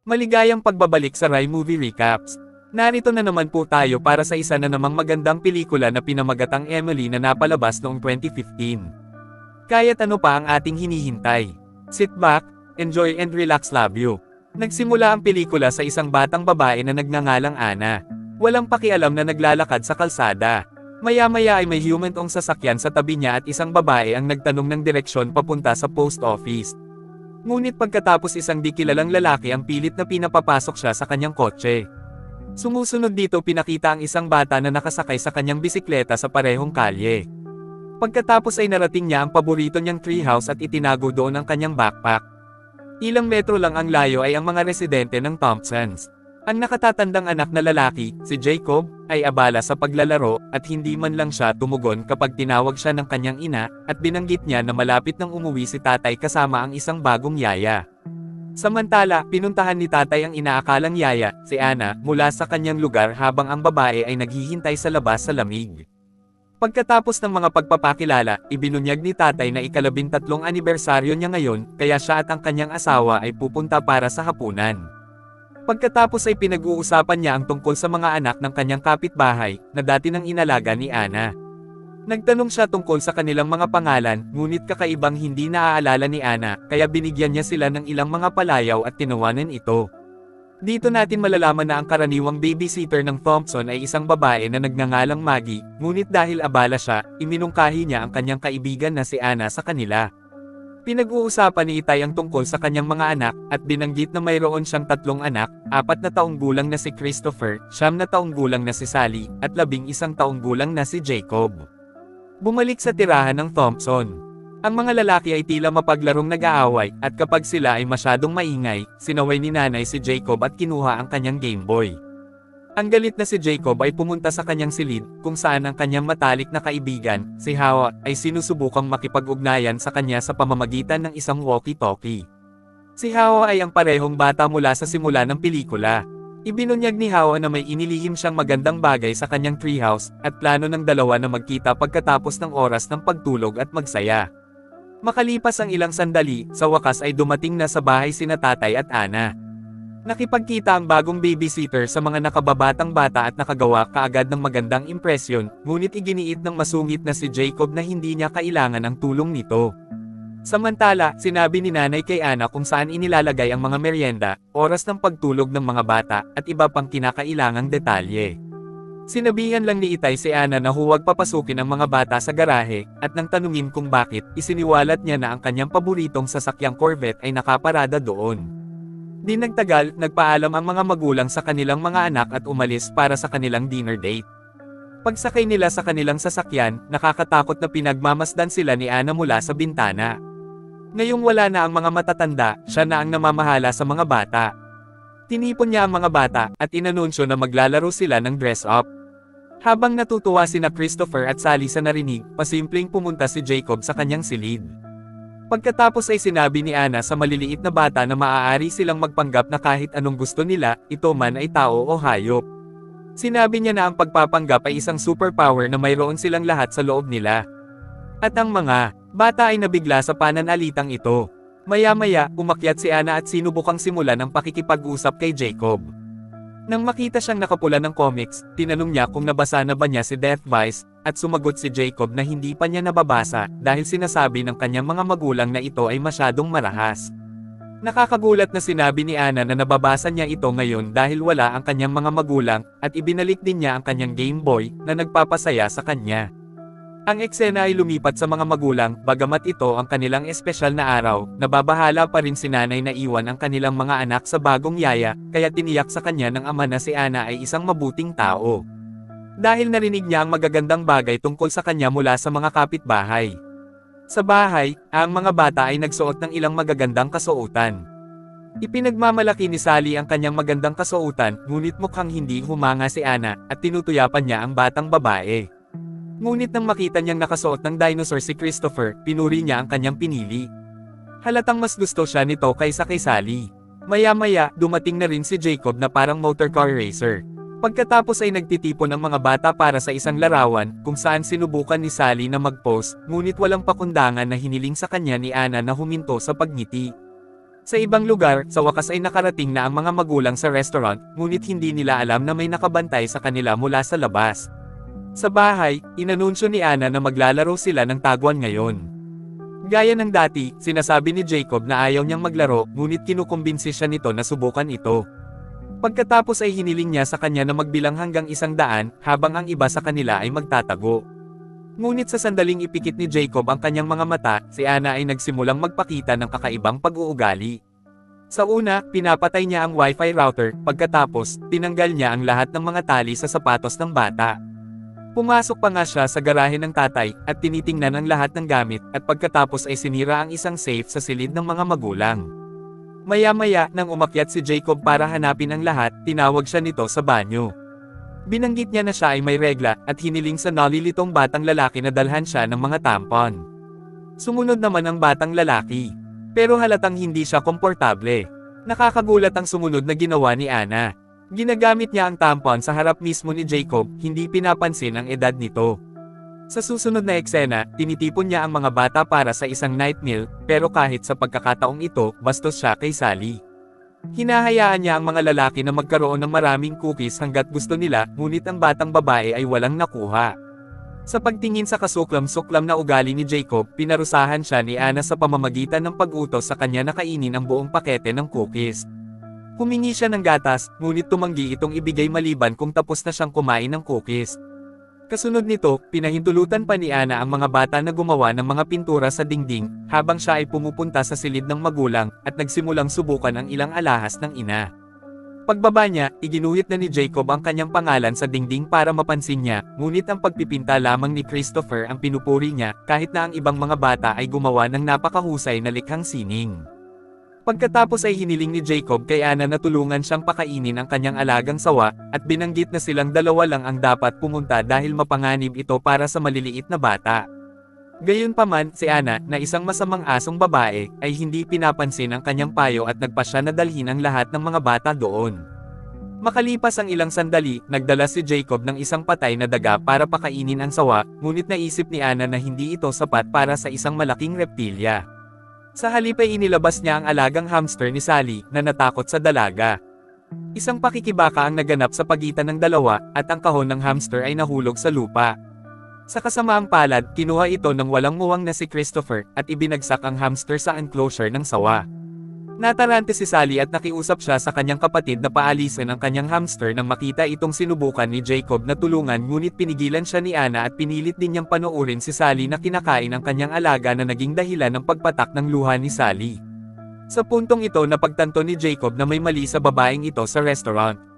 Maligayang pagbabalik sa Rai Movie Recaps. Narito na naman po tayo para sa isa na namang magandang pelikula na pinamagatang Emily na napalabas noong 2015. Kaya't ano pa ang ating hinihintay? Sit back, enjoy and relax, love you. Nagsimula ang pelikula sa isang batang babae na nagngangalang Ana. Walang pakialam na naglalakad sa kalsada. Maya-maya ay may humantong sasakyan sa tabi niya at isang babae ang nagtanong ng direksyon papunta sa post office. Ngunit pagkatapos isang di kilalang lalaki ang pilit na pinapapasok siya sa kanyang kotse. Sumusunod dito pinakita ang isang bata na nakasakay sa kanyang bisikleta sa parehong kalye. Pagkatapos ay narating niya ang paborito niyang treehouse at itinago doon ang kanyang backpack. Ilang metro lang ang layo ay ang mga residente ng Thompsons. Ang nakatatandang anak na lalaki, si Jacob, ay abala sa paglalaro at hindi man lang siya tumugon kapag tinawag siya ng kanyang ina at binanggit niya na malapit nang umuwi si tatay kasama ang isang bagong yaya. Samantala, pinuntahan ni tatay ang inaakalang yaya, si Ana, mula sa kanyang lugar habang ang babae ay naghihintay sa labas sa lamig. Pagkatapos ng mga pagpapakilala, ibinunyag ni tatay na ika-13 anibersaryo niya ngayon, kaya siya at ang kanyang asawa ay pupunta para sa hapunan. Pagkatapos ay pinag-uusapan niya ang tungkol sa mga anak ng kanyang kapitbahay, na dati nang inalaga ni Ana. Nagtanong siya tungkol sa kanilang mga pangalan, ngunit kakaibang hindi naaalala ni Ana, kaya binigyan niya sila ng ilang mga palayaw at tinawanan ito. Dito natin malalaman na ang karaniwang babysitter ng Thompson ay isang babae na nagngangalang Maggie, ngunit dahil abala siya, iminungkahi niya ang kanyang kaibigan na si Ana sa kanila. Pinag-uusapan ni Itay ang tungkol sa kanyang mga anak, at binanggit na mayroon siyang 3 anak, 4 na taong gulang na si Christopher, 9 na taong gulang na si Sally, at 11 taong gulang na si Jacob. Bumalik sa tirahan ng Thompson. Ang mga lalaki ay tila mapaglarong nag-aaway, at kapag sila ay masyadong maingay, sinaway ni nanay si Jacob at kinuha ang kanyang Game Boy. Ang galit na si Jacob ay pumunta sa kanyang silid, kung saan ang kanyang matalik na kaibigan, si Hawa, ay sinusubukang makipag-ugnayan sa kanya sa pamamagitan ng isang walkie-talkie. Si Hawa ay ang parehong bata mula sa simula ng pelikula. Ibinunyag ni Hawa na may inilihim siyang magandang bagay sa kanyang treehouse, at plano ng dalawa na magkita pagkatapos ng oras ng pagtulog at magsaya. Makalipas ang ilang sandali, sa wakas ay dumating na sa bahay sina tatay at Ana. Nakipagkita ang bagong babysitter sa mga nakababatang bata at nakagawa kaagad ng magandang impresyon, ngunit iginiit ng masungit na si Jacob na hindi niya kailangan ang tulong nito. Samantala, sinabi ni nanay kay Ana kung saan inilalagay ang mga merienda, oras ng pagtulog ng mga bata, at iba pang kinakailangang detalye. Sinabihan lang ni Itay si Ana na huwag papasukin ang mga bata sa garahe, at nang tanungin kung bakit, isiniwalat niya na ang kanyang paboritong sasakyang Corvette ay nakaparada doon. Di nagtagal, nagpaalam ang mga magulang sa kanilang mga anak at umalis para sa kanilang dinner date. Pagsakay nila sa kanilang sasakyan, nakakatakot na pinagmamasdan sila ni Ana mula sa bintana. Ngayong wala na ang mga matatanda, siya na ang namamahala sa mga bata. Tinipon niya ang mga bata, at inanunsyo na maglalaro sila ng dress-up. Habang natutuwa sina Christopher at Sally sa narinig, pasimpleng pumunta si Jacob sa kanyang silid. Pagkatapos ay sinabi ni Ana sa maliliit na bata na maaari silang magpanggap na kahit anong gusto nila, ito man ay tao o hayop. Sinabi niya na ang pagpapanggap ay isang superpower na mayroon silang lahat sa loob nila. At ang mga bata ay nabigla sa pananalitang ito. Maya-maya, umakyat si Ana at sinubukang simulan ang pakikipag-usap kay Jacob. Nang makita siyang nakapula ng comics, tinanong niya kung nabasa na ba niya si Death Vice, at sumagot si Jacob na hindi pa niya nababasa dahil sinasabi ng kanyang mga magulang na ito ay masyadong marahas. Nakakagulat na sinabi ni Ana na nababasa niya ito ngayon dahil wala ang kanyang mga magulang, at ibinalik din niya ang kanyang Game Boy na nagpapasaya sa kanya. Ang eksena ay lumipat sa mga magulang, bagamat ito ang kanilang espesyal na araw, nababahala pa rin si nanay na iwan ang kanilang mga anak sa bagong yaya, kaya tiniyak sa kanya ng ama na si Ana ay isang mabuting tao. Dahil narinig niya ang magagandang bagay tungkol sa kanya mula sa mga kapitbahay. Sa bahay, ang mga bata ay nagsuot ng ilang magagandang kasuotan. Ipinagmamalaki ni Sally ang kanyang magandang kasuotan, ngunit mukhang hindi humanga si Ana, at tinutuyapan niya ang batang babae. Ngunit nang makita niyang nakasuot ng dinosaur si Christopher, pinuri niya ang kanyang pinili. Halatang mas gusto siya nito kaysa kay Sally. Maya-maya, dumating na rin si Jacob na parang motorcar racer. Pagkatapos ay nagtitipon ang mga bata para sa isang larawan, kung saan sinubukan ni Sally na mag-pose, ngunit walang pakundangan na hiniling sa kanya ni Ana na huminto sa pagngiti. Sa ibang lugar, sa wakas ay nakarating na ang mga magulang sa restaurant, ngunit hindi nila alam na may nakabantay sa kanila mula sa labas. Sa bahay, inanunsyo ni Anna na maglalaro sila ng taguan ngayon. Gaya ng dati, sinasabi ni Jacob na ayaw niyang maglaro, ngunit kinukumbinsi siya nito na subukan ito. Pagkatapos ay hiniling niya sa kanya na magbilang hanggang 100, habang ang iba sa kanila ay magtatago. Ngunit sa sandaling ipikit ni Jacob ang kanyang mga mata, si Anna ay nagsimulang magpakita ng kakaibang pag-uugali. Sa una, pinapatay niya ang Wi-Fi router, pagkatapos, tinanggal niya ang lahat ng mga tali sa sapatos ng bata. Pumasok pa nga siya sa garahe ng tatay, at tinitingnan ang lahat ng gamit, at pagkatapos ay sinira ang isang safe sa silid ng mga magulang. Maya-maya, nang umakyat si Jacob para hanapin ang lahat, tinawag siya nito sa banyo. Binanggit niya na siya ay may regla, at hiniling sa nalilitong batang lalaki na dalhan siya ng mga tampon. Sumunod naman ang batang lalaki. Pero halatang hindi siya komportable. Nakakagulat ang sumunod na ginawa ni Anna. Ginagamit niya ang tampon sa harap mismo ni Jacob, hindi pinapansin ang edad nito. Sa susunod na eksena, tinitipon niya ang mga bata para sa isang night meal, pero kahit sa pagkakataong ito, bastos siya kay Sally. Hinahayaan niya ang mga lalaki na magkaroon ng maraming cookies hanggat gusto nila, ngunit ang batang babae ay walang nakuha. Sa pagtingin sa kasuklam-suklam na ugali ni Jacob, pinarusahan siya ni Anna sa pamamagitan ng pag-utos sa kanya na kainin ang buong pakete ng cookies. Humingi siya ng gatas, ngunit tumanggi itong ibigay maliban kung tapos na siyang kumain ng cookies. Kasunod nito, pinahintulutan pa ni Anna ang mga bata na gumawa ng mga pintura sa dingding, habang siya ay pumupunta sa silid ng magulang, at nagsimulang subukan ang ilang alahas ng ina. Pagbaba niya, iginuhit na ni Jacob ang kanyang pangalan sa dingding para mapansin niya, ngunit ang pagpipinta lamang ni Christopher ang pinupuri niya, kahit na ang ibang mga bata ay gumawa ng napakahusay na likhang sining. Pagkatapos ay hiniling ni Jacob kay Anna na tulungan siyang pakainin ang kanyang alagang sawa, at binanggit na silang dalawa lang ang dapat pumunta dahil mapanganib ito para sa maliliit na bata. Gayunpaman, si Anna, na isang masamang asong babae, ay hindi pinapansin ang kanyang payo at nagpasya na dalhin ang lahat ng mga bata doon. Makalipas ang ilang sandali, nagdala si Jacob ng isang patay na daga para pakainin ang sawa, ngunit naisip ni Anna na hindi ito sapat para sa isang malaking reptilya. Sa halip ay inilabas niya ang alagang hamster ni Sally, na natakot sa dalaga. Isang pakikibaka ang naganap sa pagitan ng dalawa, at ang kahon ng hamster ay nahulog sa lupa. Sa kasamaang palad, kinuha ito ng walang muwang na si Christopher, at ibinagsak ang hamster sa enclosure ng sawa. Natarante si Sally at nakiusap siya sa kanyang kapatid na paalisin ang kanyang hamster nang makita itong sinubukan ni Jacob na tulungan, ngunit pinigilan siya ni Anna at pinilit din niyang panoorin si Sally na kinakain ang kanyang alaga na naging dahilan ng pagpatak ng luha ni Sally. Sa puntong ito napagtanto ni Jacob na may mali sa babaeng ito sa restaurant.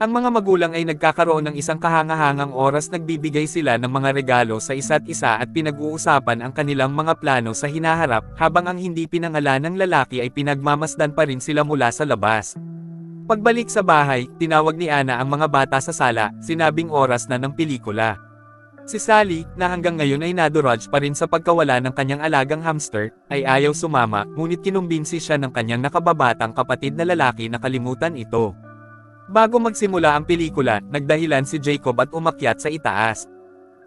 Ang mga magulang ay nagkakaroon ng isang kahangahangang oras, nagbibigay sila ng mga regalo sa isa't isa at pinag-uusapan ang kanilang mga plano sa hinaharap, habang ang hindi pinangalanang lalaki ay pinagmamasdan pa rin sila mula sa labas. Pagbalik sa bahay, tinawag ni Anna ang mga bata sa sala, sinabing oras na ng pelikula. Si Sally, na hanggang ngayon ay nadurage pa rin sa pagkawala ng kanyang alagang hamster, ay ayaw sumama, ngunit kinumbinsi siya ng kanyang nakababatang kapatid na lalaki na kalimutan ito. Bago magsimula ang pelikula, nagdahilan si Jacob at umakyat sa itaas.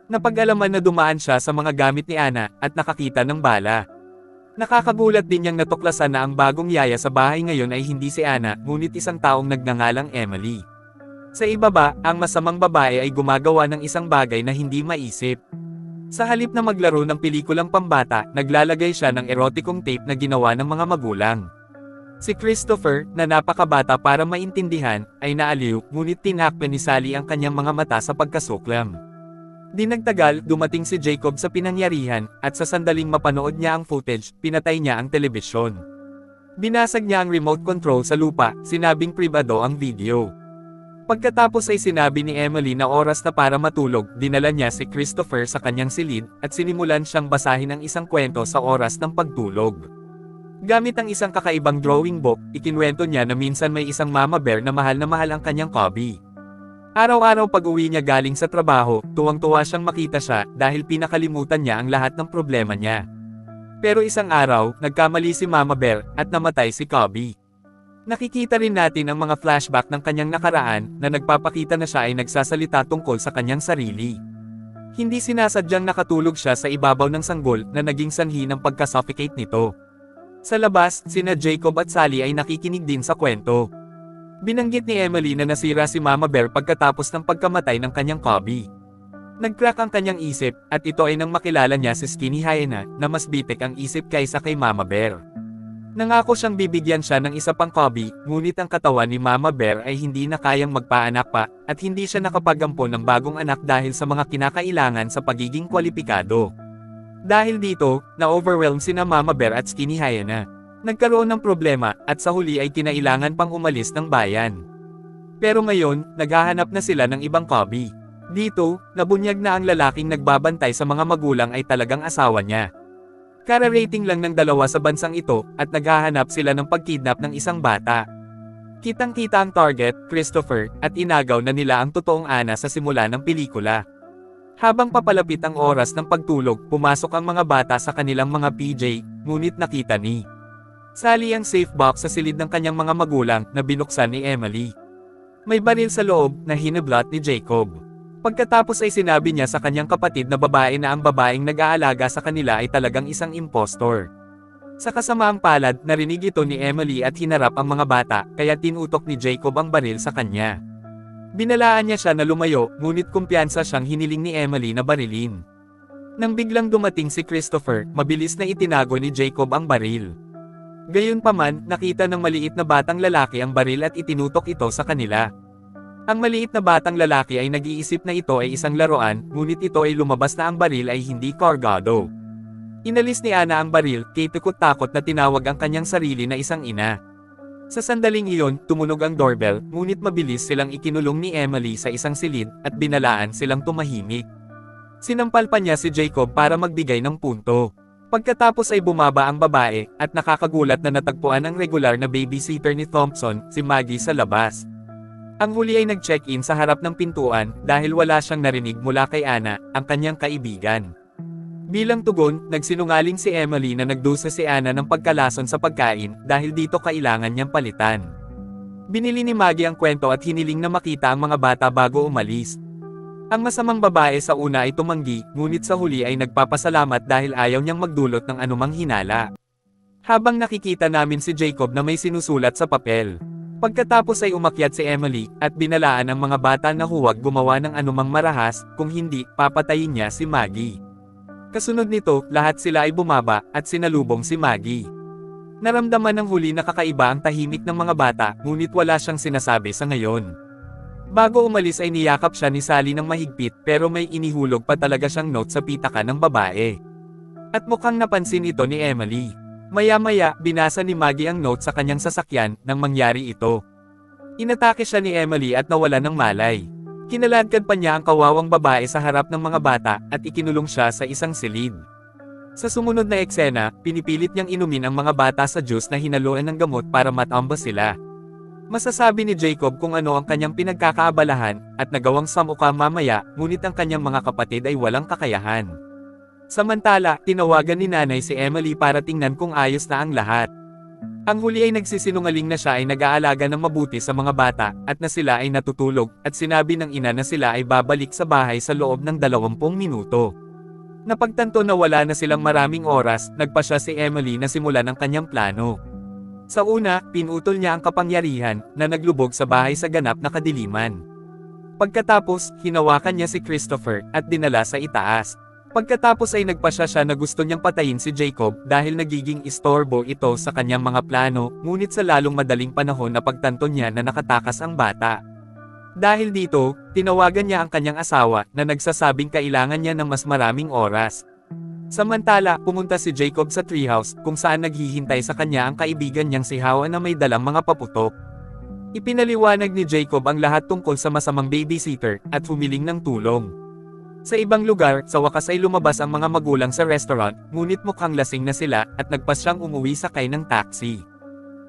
Napag-alaman na dumaan siya sa mga gamit ni Anna, at nakakita ng bala. Nakakagulat din niyang natuklasan na ang bagong yaya sa bahay ngayon ay hindi si Anna, ngunit isang taong nagngangalang Emily. Sa ibaba, ang masamang babae ay gumagawa ng isang bagay na hindi maisip. Sa halip na maglaro ng pelikulang pambata, naglalagay siya ng erotikong tape na ginawa ng mga magulang. Si Christopher, na napakabata para maintindihan, ay naaliw, ngunit tinakpan ni Sally ang kanyang mga mata sa pagkasuklam. Di nagtagal, dumating si Jacob sa pinangyarihan, at sa sandaling mapanood niya ang footage, pinatay niya ang telebisyon. Binasag niya ang remote control sa lupa, sinabing pribado ang video. Pagkatapos ay sinabi ni Emily na oras na para matulog, dinala niya si Christopher sa kanyang silid, at sinimulan siyang basahin ang isang kwento sa oras ng pagtulog. Gamit ang isang kakaibang drawing book, ikinwento niya na minsan may isang mama bear na mahal ang kanyang cubby. Araw-araw pag-uwi niya galing sa trabaho, tuwang-tuwa siyang makita siya dahil pinakalimutan niya ang lahat ng problema niya. Pero isang araw, nagkamali si Mama Bear at namatay si Cubby. Nakikita rin natin ang mga flashback ng kanyang nakaraan na nagpapakita na siya ay nagsasalita tungkol sa kanyang sarili. Hindi sinasadyang nakatulog siya sa ibabaw ng sanggol na naging sanhi ng pagka-suffocate nito. Sa labas, sina Jacob at Sally ay nakikinig din sa kwento. Binanggit ni Emily na nasira si Mama Bear pagkatapos ng pagkamatay ng kanyang cubby. Nag-crack ang kanyang isip, at ito ay nang makilala niya si Skinny Hyena, na mas bitik ang isip kaysa kay Mama Bear. Nangako siyang bibigyan siya ng isa pang cubby, ngunit ang katawan ni Mama Bear ay hindi na kayang magpaanak pa, at hindi siya nakapagampo ng bagong anak dahil sa mga kinakailangan sa pagiging kwalipikado. Dahil dito, na-overwhelm sina Mama Bear at Skinny Hyena. Nagkaroon ng problema, at sa huli ay kinailangan pang umalis ng bayan. Pero ngayon, naghahanap na sila ng ibang cubby. Dito, nabunyag na ang lalaking nagbabantay sa mga magulang ay talagang asawa niya. Kara-rating lang ng 2 sa bansang ito, at naghahanap sila ng pagkidnap ng isang bata. Kitang-kita ang target, Christopher, at inagaw na nila ang totoong Ana sa simula ng pelikula. Habang papalapit ang oras ng pagtulog, pumasok ang mga bata sa kanilang mga PJ, ngunit nakita ni Sally ang safe box sa silid ng kanyang mga magulang na binuksan ni Emily. May baril sa loob na hinablot ni Jacob. Pagkatapos ay sinabi niya sa kanyang kapatid na babae na ang babaeng nag-aalaga sa kanila ay talagang isang impostor. Sa kasamaang palad, narinig ito ni Emily at hinarap ang mga bata, kaya tinutok ni Jacob ang baril sa kanya. Binalaan niya siya na lumayo, ngunit kumpiyansa siyang hiniling ni Emily na barilin. Nang biglang dumating si Christopher, mabilis na itinago ni Jacob ang baril. Gayunpaman, nakita ng maliit na batang lalaki ang baril at itinutok ito sa kanila. Ang maliit na batang lalaki ay nag-iisip na ito ay isang laruan, ngunit ito ay lumabas na ang baril ay hindi kargado. Inalis ni Ana ang baril, kay takot-takot na tinawag ang kanyang sarili na isang ina. Sa sandaling iyon, tumunog ang doorbell, ngunit mabilis silang ikinulong ni Emily sa isang silid, at binalaan silang tumahimik. Sinampal pa niya si Jacob para magbigay ng punto. Pagkatapos ay bumaba ang babae, at nakakagulat na natagpuan ang regular na babysitter ni Thompson, si Maggie sa labas. Ang huli ay nag-check-in sa harap ng pintuan, dahil wala siyang narinig mula kay Ana, ang kanyang kaibigan. Bilang tugon, nagsinungaling si Emily na nagdusa si Ana ng pagkalason sa pagkain, dahil dito kailangan niyang palitan. Binili ni Maggie ang kwento at hiniling na makita ang mga bata bago umalis. Ang masamang babae sa una ay tumanggi, ngunit sa huli ay nagpapasalamat dahil ayaw niyang magdulot ng anumang hinala. Habang nakikita namin si Jacob na may sinusulat sa papel. Pagkatapos ay umakyat si Emily, at binalaan ang mga bata na huwag gumawa ng anumang marahas, kung hindi, papatayin niya si Maggie. Kasunod nito, lahat sila ay bumaba, at sinalubong si Maggie. Naramdaman ng huli na kakaiba ang tahimik ng mga bata, ngunit wala siyang sinasabi sa ngayon. Bago umalis ay niyakap siya ni Sally ng mahigpit, pero may inihulog pa talaga siyang note sa pitaka ng babae. At mukhang napansin ito ni Emily. Maya-maya, binasa ni Maggie ang note sa kanyang sasakyan, nang mangyari ito. Inatake siya ni Emily at nawala ng malay. Kinaladkad pa niya ang kawawang babae sa harap ng mga bata, at ikinulong siya sa isang silid. Sa sumunod na eksena, pinipilit niyang inumin ang mga bata sa juice na hinaluan ng gamot para matamba sila. Masasabi ni Jacob kung ano ang kanyang pinagkakaabalahan, at nagawang samuka mamaya, ngunit ang kanyang mga kapatid ay walang kakayahan. Samantala, tinawagan ni nanay si Emily para tingnan kung ayos na ang lahat. Ang huli ay nagsisinungaling na siya ay nag-aalaga ng mabuti sa mga bata, at na sila ay natutulog, at sinabi ng ina na sila ay babalik sa bahay sa loob ng 20 minuto. Napagtanto na wala na silang maraming oras, nagpasya si Emily na simulan ang kanyang plano. Sa una, pinutol niya ang kapangyarihan, na naglubog sa bahay sa ganap na kadiliman. Pagkatapos, hinawakan niya si Christopher, at dinala sa itaas. Pagkatapos ay nagpasya siya na gusto niyang patayin si Jacob, dahil nagiging istorbo ito sa kanyang mga plano, ngunit sa lalong madaling panahon na pagtanto niya na nakatakas ang bata. Dahil dito, tinawagan niya ang kanyang asawa, na nagsasabing kailangan niya ng mas maraming oras. Samantala, pumunta si Jacob sa treehouse, kung saan naghihintay sa kanya ang kaibigan niyang si Hawa na may dalang mga paputok. Ipinaliwanag ni Jacob ang lahat tungkol sa masamang babysitter, at humiling ng tulong. Sa ibang lugar, sa wakas ay lumabas ang mga magulang sa restaurant, ngunit mukhang lasing na sila, at nagpasyang umuwi sakay ng taxi.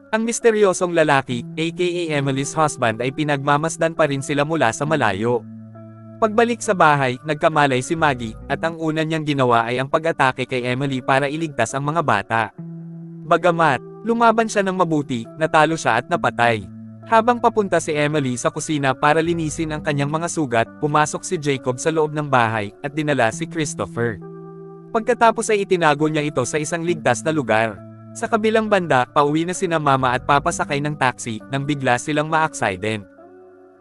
Ang misteryosong lalaki, aka Emily's husband ay pinagmamasdan pa rin sila mula sa malayo. Pagbalik sa bahay, nagkamalay si Maggie, at ang una niyang ginawa ay ang pag-atake kay Emily para iligtas ang mga bata. Bagamat, lumaban siya ng mabuti, natalo siya at napatay. Habang papunta si Emily sa kusina para linisin ang kanyang mga sugat, pumasok si Jacob sa loob ng bahay, at dinala si Christopher. Pagkatapos ay itinago niya ito sa isang ligtas na lugar. Sa kabilang banda, pauwi na sina mama at papa sakay ng taxi, nang bigla silang ma-accident.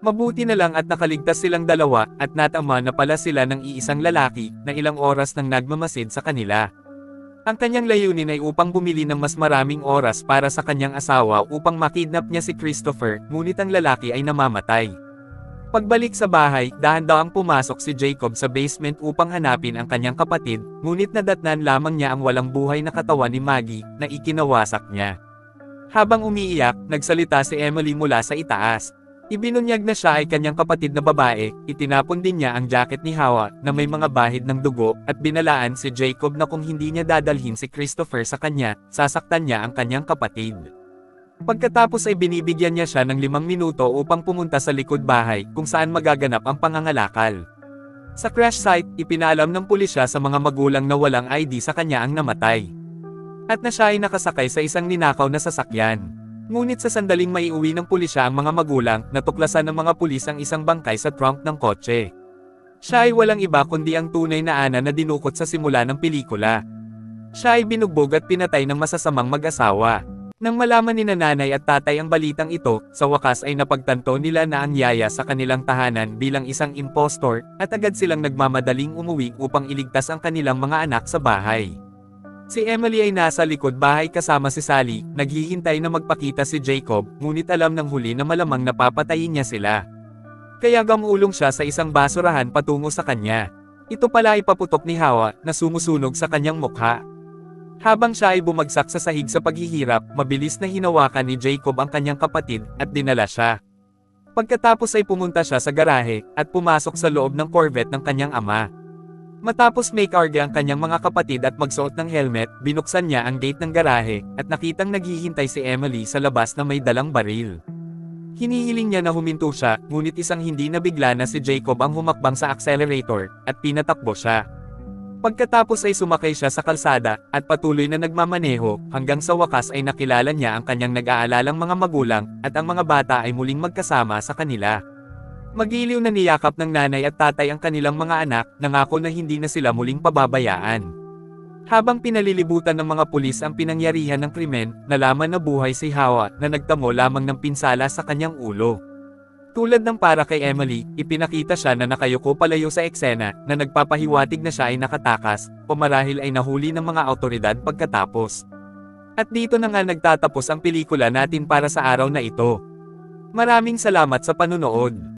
Mabuti na lang at nakaligtas silang dalawa, at natama na pala sila ng iisang lalaki, na ilang oras nang nagmamasid sa kanila. Ang kanyang layunin ay upang bumili ng mas maraming oras para sa kanyang asawa upang makidnap niya si Christopher, ngunit ang lalaki ay namamatay. Pagbalik sa bahay, dahan-dahang pumasok si Jacob sa basement upang hanapin ang kanyang kapatid, ngunit nadatnan lamang niya ang walang buhay na katawan ni Maggie, na ikinawasak niya. Habang umiiyak, nagsalita si Emily mula sa itaas. Ibinunyag na siya ay kanyang kapatid na babae, itinapon din niya ang jacket ni Hawa, na may mga bahid ng dugo, at binalaan si Jacob na kung hindi niya dadalhin si Christopher sa kanya, sasaktan niya ang kanyang kapatid. Pagkatapos ay binibigyan niya siya ng 5 minuto upang pumunta sa likod bahay, kung saan magaganap ang pangangalakal. Sa crash site, ipinaalam ng pulisya sa mga magulang na walang ID sa kanya ang namatay. At na siya ay nakasakay sa isang ninakaw na sasakyan. Ngunit sa sandaling maiuwi ng pulisya ang mga magulang, natuklasan ng mga pulis ang isang bangkay sa trunk ng kotse. Siya ay walang iba kundi ang tunay na Ana na dinukot sa simula ng pelikula. Siya ay binugbog at pinatay ng masasamang mag-asawa. Nang malaman ni nanay at tatay ang balitang ito, sa wakas ay napagtanto nila na ang yaya sa kanilang tahanan bilang isang impostor, at agad silang nagmamadaling umuwi upang iligtas ang kanilang mga anak sa bahay. Si Emily ay nasa likod bahay kasama si Sally, naghihintay na magpakita si Jacob, ngunit alam ng huli na malamang napapatayin niya sila. Kaya gamulong siya sa isang basurahan patungo sa kanya. Ito pala ay paputok ni Hawa, na sumusunog sa kanyang mukha. Habang siya ay bumagsak sa sahig sa paghihirap, mabilis na hinawakan ni Jacob ang kanyang kapatid, at dinala siya. Pagkatapos ay pumunta siya sa garahe, at pumasok sa loob ng Corvette ng kanyang ama. Matapos may karga ang kanyang mga kapatid at magsuot ng helmet, binuksan niya ang gate ng garahe, at nakitang naghihintay si Emily sa labas na may dalang baril. Hinihiling niya na huminto siya, ngunit isang hindi nabigla na si Jacob ang humakbang sa accelerator, at pinatakbo siya. Pagkatapos ay sumakay siya sa kalsada, at patuloy na nagmamaneho, hanggang sa wakas ay nakilala niya ang kanyang nag-aalalang mga magulang, at ang mga bata ay muling magkasama sa kanila. Magiliw na niyakap ng nanay at tatay ang kanilang mga anak, nangako na hindi na sila muling pababayaan. Habang pinalilibutan ng mga pulis ang pinangyarihan ng krimen, nalaman na buhay si Hawa, na nagtamo lamang ng pinsala sa kanyang ulo. Tulad ng para kay Emily, ipinakita siya na nakayuko palayo sa eksena, na nagpapahiwatig na siya ay nakatakas, o marahil ay nahuli ng mga awtoridad pagkatapos. At dito na nga nagtatapos ang pelikula natin para sa araw na ito. Maraming salamat sa panunood.